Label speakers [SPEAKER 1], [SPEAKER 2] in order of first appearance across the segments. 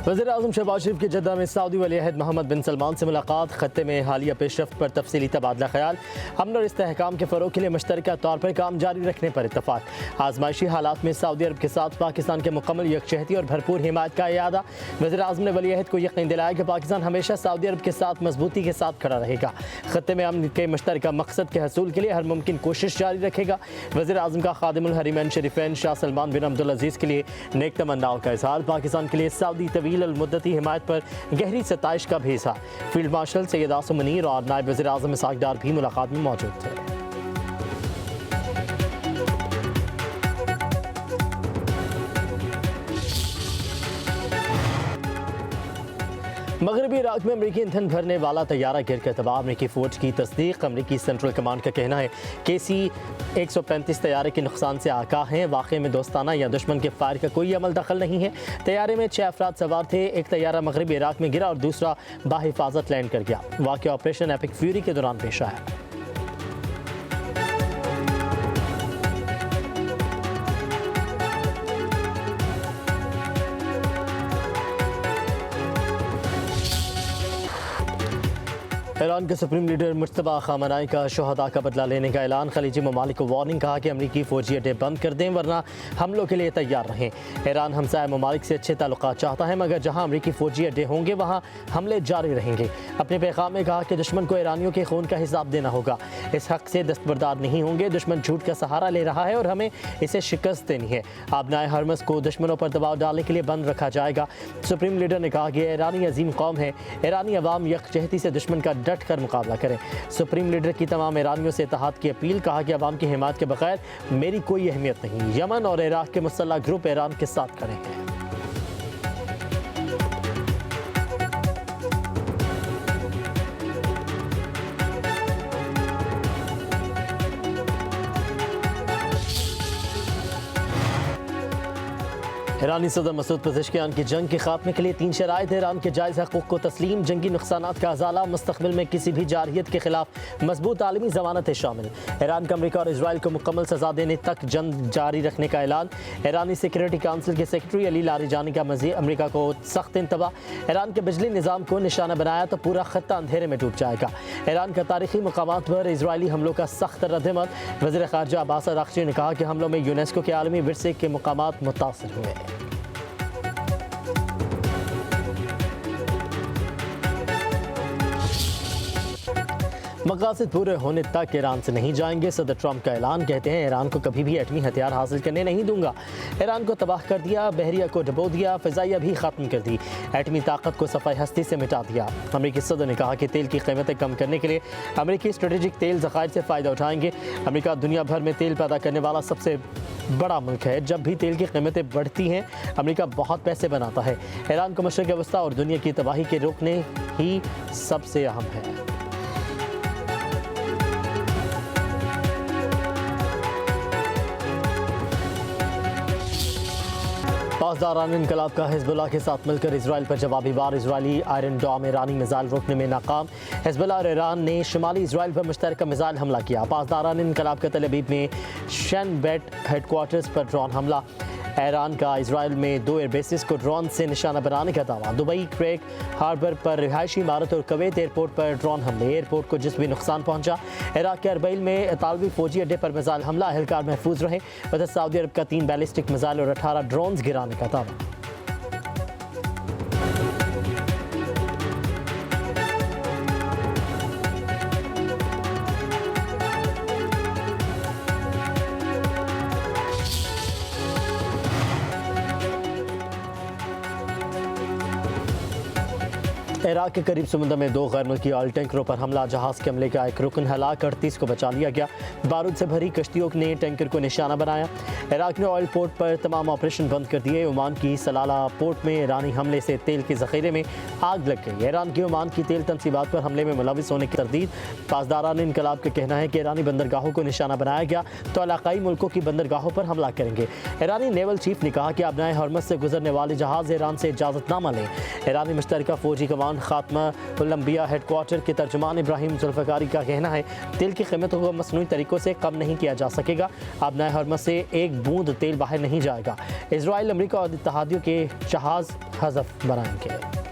[SPEAKER 1] वज़ीर-ए-आज़म शहबाज शरीफ की जद्दा में सऊदी वली-अहद मोहम्मद बिन सलमान से मुलाकात। खत्ते में हालिया पेशरफ्त पर तफसीली तबादला ख्याल। अमन और इस्तेहकाम के फ़रोग़ के लिए मुश्तरका तौर पर काम जारी रखने पर इत्तफ़ाक़। आज़माइशी हालात में सऊदी अरब के साथ पाकिस्तान के मुकम्मल यकजहती और भरपूर हिमायत का इरादा। वज़ीर-ए-आज़म ने वली-अहद को यकीन दिलाया कि पाकिस्तान हमेशा सऊदी अरब के साथ मजबूती के साथ खड़ा रहेगा। खत्ते में अमन के मुश्तरका मकसद के हसूल के लिए हर मुमकिन कोशिश जारी रखेगा। वज़ीर-ए-आज़म का खादिमुल हरमैन शरीफैन शाह सलमान बिन अब्दुल अज़ीज़ के लिए नेक तमन्नाओं का इज़हार। पाकिस्तान के लिए सऊदी तवील मुद्दती हिमायत पर गहरी सताइश का भी इज़हार। फील्ड मार्शल सैयद आसिम मुनीर और नायब वज़ीर-ए-आज़म इसहाक़ डार भी मुलाकात में मौजूद थे। मगरबी इराक में अमरीकी ईंधन भरने वाला तैयारा गिर कर तबाह। अमरीकी फ़ौज की तस्दीक। अमरीकी सेंट्रल कमांड का कहना है कि C-135 तैयारे के नुकसान से आगाह हैं। वाक़े में दोस्ताना या दुश्मन के फायर का कोई अमल दखल नहीं है। तैयारे में 6 अफराद सवार थे। एक तैयारा मगरबी इराक में गिरा और दूसरा बाहिफाजत लैंड कर गया। वाक़या ऑपरेशन एपिक फ्यूरी के दौरान पेश आया। ईरान के सुप्रीम लीडर मुज्तबा खामनाई का शोहदा का बदला लेने का ऐलान। खलीजी ममालिक को वार्निंग। कहा कि अमरीकी फौजी अड्डे बंद कर दें वरना हमलों के लिए तैयार रहें। ईरान हमसाया ममालिक से अच्छे ताल्लुकात चाहता है मगर जहां अमरीकी फौजी अड्डे होंगे वहां हमले जारी रहेंगे। अपने पैगाम में कहा कि दुश्मन को ईरानियों के खून का हिसाब देना होगा। इस हक से दस्तबरदार नहीं होंगे। दुश्मन झूठ का सहारा ले रहा है और हमें इसे शिकस्त देनी है। आबनाए हरमस को दुश्मनों पर दबाव डालने के लिए बंद रखा जाएगा। सुप्रीम लीडर ने कहा कि ईरानी अजीम कौम है। ईरानी अवाम यकजहती से दुश्मन का डट कर मुकाबला करें। सुप्रीम लीडर की तमाम ईरानियों से इत्तेहाद की अपील। कहा कि अवाम की हिमायत के बगैर मेरी कोई अहमियत नहीं। यमन और इराक के मुसल्लह ग्रुप ईरान के साथ खड़े हैं। ईरानी सदर मसूद पज़ेश्कियान की जंग के खात्मे के लिए 3 शराइत। ईरान के जायज़ हकूक़ को तस्लीम। जंगी नुकसानात का अज़ाला। मुस्तक़बिल में किसी भी जारहियत के खिलाफ मजबूत आलमी ज़मानतें शामिल। ईरान का अमरीका और इजराइल को मुकम्मल सज़ा देने तक जंग जारी रखने का ऐलान। ईरानी सिक्योरिटी काउंसिल के सेक्रेटरी अली लारिजानी का मज़ीद अमरीका को सख्त इंतबाह। ईरान के बिजली निज़ाम को निशाना बनाया तो पूरा खत्ता अंधेरे में डूब जाएगा। ईरान का तारीखी मकामात पर इजरायली हमलों का सख्त रद्द-ए-अमल। वज़ीर ख़ारजा अब्बास अराग़ची ने कहा कि हमलों में यूनेस्को के आलमी विरसे के मकामात मुतासिर हुए। मक़ासिद पूरे होने तक ईरान से नहीं जाएंगे। सदर ट्रंप का ऐलान। कहते हैं ईरान को कभी भी एटमी हथियार हासिल करने नहीं दूंगा। ईरान को तबाह कर दिया। बहरिया को डुबो दिया। फ़िज़ाइया भी ख़त्म कर दी। एटमी ताकत को सफ़ाई हस्ती से मिटा दिया। अमरीकी सदर ने कहा कि तेल की कीमतें कम करने के लिए अमरीकी स्ट्रेटेजिक तेल ज़खायर से फ़ायदा उठाएंगे। अमरीका दुनिया भर में तेल पैदा करने वाला सबसे बड़ा मुल्क है। जब भी तेल की कीमतें बढ़ती हैं अमरीका बहुत पैसे बनाता है। ईरान को मशरिक़ वस्ता और दुनिया की तबाही के रोकने ही सबसे अहम है। पासदारान इनकलाब का हिज़्बुल्लाह के साथ मिलकर इसराइल पर जवाबी वार। इसराइली आयरन डॉम ईरानी मिसाइल रोकने में नाकाम। हिज़्बुल्लाह और ईरान ने शुमाली इसराइल पर मुश्तरका मिसाइल हमला किया। पासदारान इनकलाब के तल अवीव में शन बेट हेडक्वार्टर्स पर ड्रोन हमला। ईरान का इसराइल में 2 एयरबेसिस को ड्रोन से निशाना बनाने का दावा। दुबई क्रेक हार्बर पर रिहायशी इमारत और कुवैत एयरपोर्ट पर ड्रोन हमले। एयरपोर्ट को जिसमें नुकसान पहुंचा। इराक के अरबैल में इतालवी फौजी अड्डे पर मिसाइल हमला। अहलकार महफूज रहे। उधर सऊदी अरब का 3 बैलिस्टिक मिसाइल और 18 ड्रोन गिराने का दावा। इराक के करीब समुद्र में 2 गैर मुल्की ऑयल टैंकरों पर हमला। जहाज़ के हमले का एक रुकन हलाक। 38 को बचा लिया गया। बारूद से भरी कश्तियों ने टैंकर को निशाना बनाया। इराक ने ऑयल पोर्ट पर तमाम ऑपरेशन बंद कर दिए। ओमान की सलाला पोर्ट में ईरानी हमले से तेल के ज़ख़ीरे में आग लग गई। ईरान की ओमान की तेल तनसीबात पर हमले में मुलविस होने की तरदीद। पासदारान इनकलाब का कहना है कि ईरानी बंदरगाहों को निशाना बनाया गया तो इलाकाई मुल्कों की बंदरगाहों पर हमला करेंगे। ईरानी नेवल चीफ ने कहा कि आबनाए हरमस से गुजरने वाले जहाज़ ईरान से इजाज़तनामा लें। ईरानी मुश्तरका फ़ौजी कमान ईरान खात्मा उलम्बिया हेडक्वार्टर के तर्जुमान इब्राहिम जुल्फ़िकारी का कहना है तेल की कीमतों को मसनूई तरीक़ों से कम नहीं किया जा सकेगा। आबनाए हरमज़ से एक बूंद तेल बाहर नहीं जाएगा। इजराइल, अमरीका और इत्तेहादियों के जहाज़ हज़फ बनाएंगे।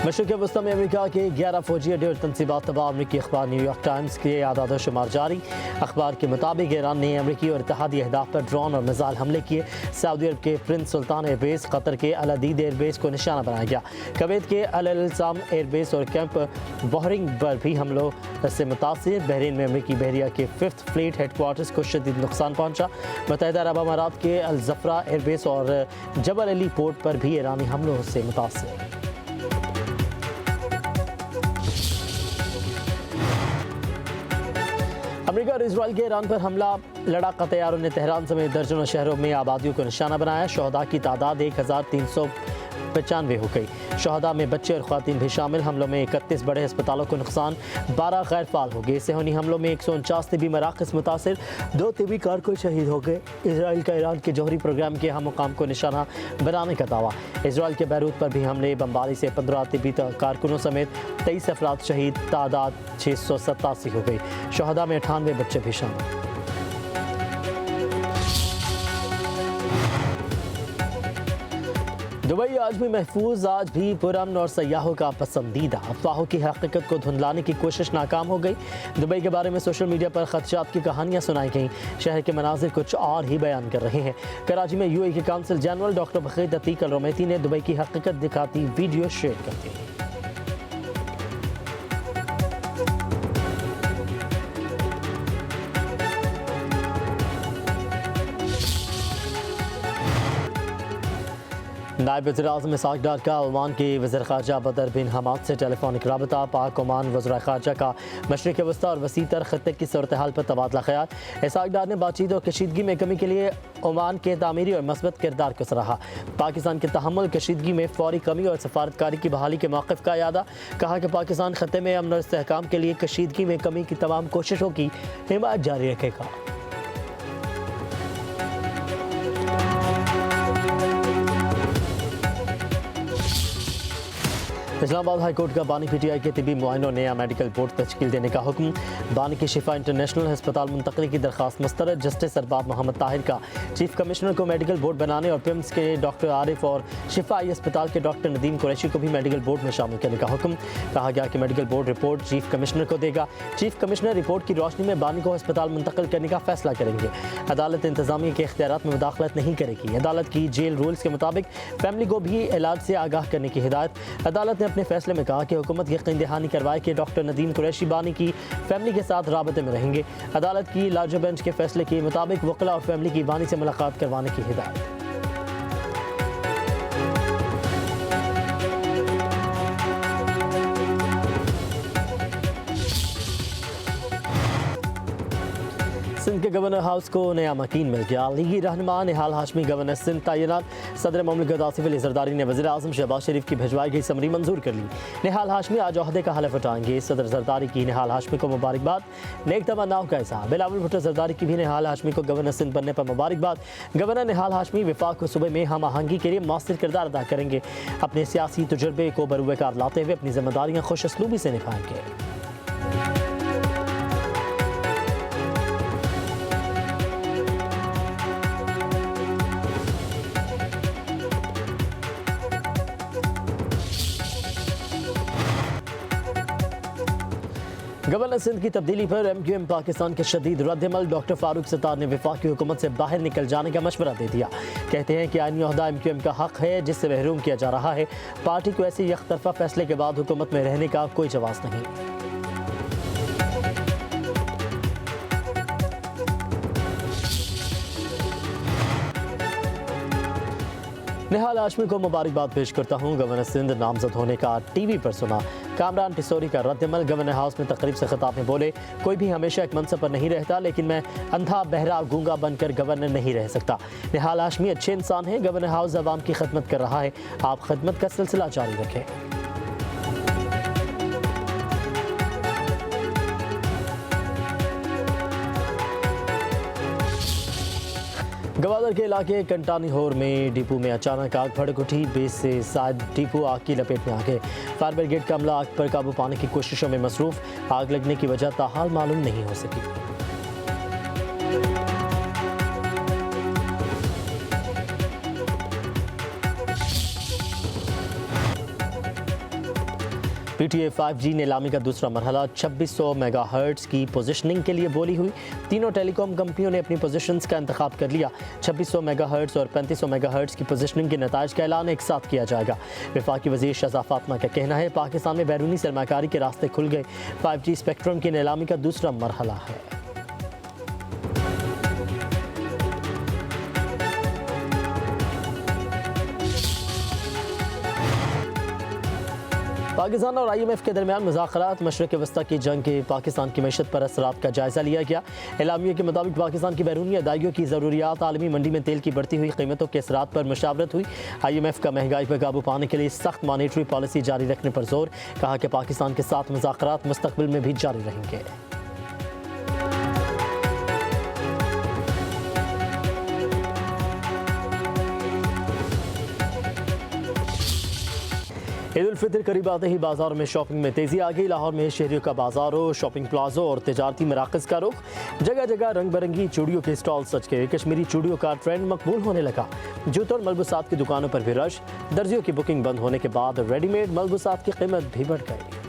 [SPEAKER 1] मशरिक़ वस्ती में अमेरिका के 11 फौजी अड्डे और तनसीबात तबाह। अमरीकी अखबार न्यूयॉर्क टाइम्स के आदाद शुमार जारी। अखबार के मुताबिक ईरान ने अमरीकी और इत्तेहादी अहदाफ पर ड्रोन और मिसाइल हमले किए। सऊदी अरब के प्रिंस सुल्तान एयरबेस, कतर के अल अदीद एयरबेस को निशाना बनाया गया। कुवैत के अल इल्ज़ाम एयरबेस और कैंप बहरिंग पर भी हमलों से मुतासिर। बहरीन में अमरीकी बहरिया के 5th फ्लीट हेडक्वार्टर्स को शदीद नुकसान पहुँचा। मुत्तहिदा अरब अमारात के अल ज़फ़रा एयरबेस और जबल अली पोर्ट पर भी ईरानी हमलों से मुतासिर। अमेरिका और इजराइल के ईरान पर हमला। लड़ाका तैयारों ने तेहरान समेत दर्जनों शहरों में आबादियों को निशाना बनाया। शहदा की तादाद 1395 हो गई। शहदा में बच्चे और ख़वातीन भी शामिल। हमलों में 31 बड़े अस्पतालों को नुकसान, 12 गैर फाल हो गए। सेहूनी हमलों में 149 तिबी मराकज़ मुतासिर, 2 तिबी कारकुन शहीद हो गए। इसराइल का ईरान के जौहरी प्रोग्राम के हम मुकाम को निशाना बनाने का दावा। इसराइल के बैरूत पर भी हमले, बमबारी से 15 तिबी कारकुनों समेत 23 अफराद शहीद, तादाद 687 हो गई। शहदा में 98 बच्चे भी शामिल। दुबई आज भी महफूज, आज भी पुरअमन और सयाहों का पसंदीदा। अफवाहों की हकीकत को धुंधलाने की कोशिश नाकाम हो गई। दुबई के बारे में सोशल मीडिया पर खदशात की कहानियां सुनाई गईं। शहर के मनाजिर कुछ और ही बयान कर रहे हैं। कराची में UAE के काउंसिल जनरल डॉक्टर बखीर अतीक अल रोमैती ने दुबई की हकीकत दिखाती वीडियो शेयर कर दी। नायब वज़ीर-ए-आज़म इसहाक़ डार का ओमान के वज़ीर ख़ारजा बदर बिन हमाद से टेलीफोनिक रबता। पाक ओमान वज़ीर ख़ारजा का मशरिक़ वस्ती और वसी तर ख़त्ते की सूरत हाल पर तबादला ख़याल। इसहाक़ डार ने बातचीत और कशीदगी में कमी के लिए ओमान के तामीरी और मस्बत किरदार को सराहा। पाकिस्तान के तहम्मुल, कशीदगी में फ़ौरी कमी और सफारतकारी की बहाली के मौक़िफ़ का यादा। कहा कि पाकिस्तान ख़त्ते में अमन और इस्तेहकाम के लिए कशीदगी में कमी की तमाम कोशिशों की हिमायत जारी रखेगा। इस्लामाबाद हाई कोर्ट का बानी PTI के तिबी मुआइनों नया मेडिकल बोर्ड तश्कील देने का हुक्म। बानी की शिफा इंटरनेशनल अस्पताल मुंतकली की दरख्वास्त मुस्तरद। जस्टिस अरबाब मोहम्मद ताहिर का चीफ कमिश्नर को मेडिकल बोर्ड बनाने और पिम्स के डॉक्टर आरिफ और शिफा आई अस्पताल के डॉक्टर नदीम कुरैशी को भी मेडिकल बोर्ड में शामिल करने का हुक्म। कहा गया कि medical board report chief commissioner को देगा। चीफ कमिश्नर रिपोर्ट की रोशनी में बानी को अस्पताल मुंतकिल करने का फैसला करेंगे। अदालत इंतजामिया के इख्तियारात में मुदाखलत नहीं करेगी। अदालत की जेल रूल्स के मुताबिक फैमिली को भी इलाज से आगाह करने की हिदायत। अदालत ने अपने फैसले में कहा कि हुकूमत यकीन दहानी करवाए कि डॉक्टर नदीम कुरैशी बानी की फैमिली के साथ राबते में रहेंगे। अदालत की लार्जर बेंच के फैसले के मुताबिक वकला और फैमिली की बानी से मुलाकात करवाने की हिदायत। सिंध के गवर्नर हाउस को नया मकीन मिल गया। लीगी रहनुमा निहाल हाशमी गवर्नर सिंध तैनात। सदर मुमलिकत आसिफ अली जरदारी ने वज़ीर आज़म शहबाज शरीफ की भिजवाई गई समरी मंजूर कर ली। निहाल हाशमी आज ओहदे का हलफ उठाएंगे। सदर जरदारी की निहाल हाशमी को मुबारकबाद। नेक तमन्नाओं का इज़हार। बिलावल भुट्टो जरदारी की भी निहाल हाशमी को गवर्नर सिंध बनने पर मुबारकबाद। गवर्नर निहाल हाशमी विफाक को सूबे में हम आहंगी के लिए मौसर किरदार अदा करेंगे। अपने सियासी तजुर्बे को बरूए कार लाते हुए अपनी जिम्मेदारियाँ खुश असलूबी से निभाएंगे। गवर्नर सिंध की तब्दीली पर MQM पाकिस्तान के शदीद रद्दअमल। डॉक्टर फारूक सत्तार ने वफाकी हुकूमत से बाहर निकल जाने का मशवरा दे दिया। कहते हैं कि आईनी ओहदा MQM का हक है जिससे महरूम किया जा रहा है। पार्टी को ऐसे यकतरफा फैसले के बाद हुकूमत में रहने का कोई जवाब नहीं। निहाल हाशमी को मुबारकबाद पेश करता हूँ। गवर्नर सिंध नामजद होने का TV पर सुना। कामरान टिसोरी का रद्दअमल। गवर्नर हाउस में तकरीब से खिताब में बोले, कोई भी हमेशा एक मनसब पर नहीं रहता, लेकिन मैं अंधा बहरा गूंगा बनकर गवर्नर नहीं रह सकता। निहाल हाशमी अच्छे इंसान हैं। गवर्नर हाउस अवाम की खिदमत कर रहा है। आप खिदमत का सिलसिला जारी रखें। गवादर के इलाके कंटानीहोर में डिपो में अचानक आग भड़क उठी। 20 से शायद डिपो आग की लपेट में आ गए। फायर ब्रिगेड का अमला आग पर काबू पाने की कोशिशों में मसरूफ। आग लगने की वजह ताहाल मालूम नहीं हो सकी। PTA 5G नीलामी का दूसरा मरहला 2600 मेगाहर्ट्ज की पोजीशनिंग के लिए बोली हुई। तीनों टेलीकॉम कंपनियों ने अपनी पोजीशंस का इंतखाब कर लिया। 2600 मेगाहर्ट्ज और 3500 मेगाहर्ट्ज की पोजीशनिंग के नताइज का ऐलान एक साथ किया जाएगा। वफाकी वज़ीर शहज़ाद फातिमा का कहना है पाकिस्तान में बैरूनी सरमाकारी के रास्ते खुल गए। 5G स्पेक्ट्रम की नीलामी का दूसरा मरहला है। पाकिस्तान और IMF के दरमियान मुज़ाकरात। मशरिक़ वस्ता की जंग के पाकिस्तान की मईशत पर असरात का जायज़ा लिया गया। एलामिया के मुताबिक पाकिस्तान की बैरूनी अदायगियों की ज़रूरियात, आलमी मंडी में तेल की बढ़ती हुई कीमतों के असरात पर मुशावरत हुई। IMF का महंगाई पर काबू पाने के लिए सख्त मॉनेटरी पॉलिसी जारी रखने पर जोर। कहा कि पाकिस्तान के साथ मुज़ाकरात मुस्तक़बिल में भी जारी रहेंगे। ईद उल फितर करीब आते ही बाजारों में शॉपिंग में तेजी आ गई। लाहौर में शहरियों का बाजारों, शॉपिंग प्लाजों और तिजारती मराकज़ का रुख। जगह जगह रंग बिरंगी चूड़ियों के स्टॉल सज गए। कश्मीरी चूड़ियों का ट्रेंड मकबूल होने लगा। जूतों और मलबूसात की दुकानों पर भी रश। दर्जियों की बुकिंग बंद होने के बाद रेडीमेड मलबूसात की कीमत भी बढ़ गई।